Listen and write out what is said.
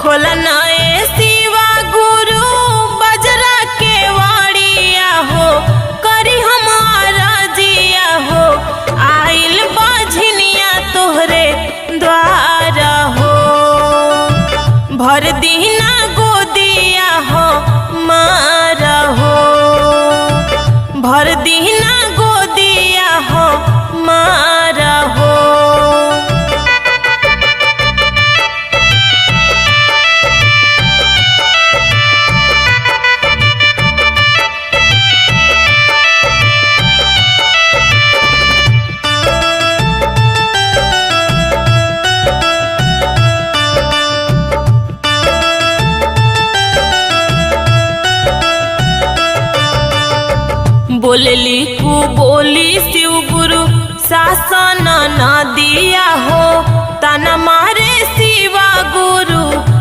खोलना ए शिवा गुरु बजरा के वाड़िया हो, करी हमारा जिया हो, आइल बाझनिया तोहरे द्वारा हो। भर दीना गोदिया हो मारा हो, भर दीना गोदिया हो मारा हो। बोलली कु बोली शिव गुरु शासन न दिया हो, तना मारे शिवा गुरु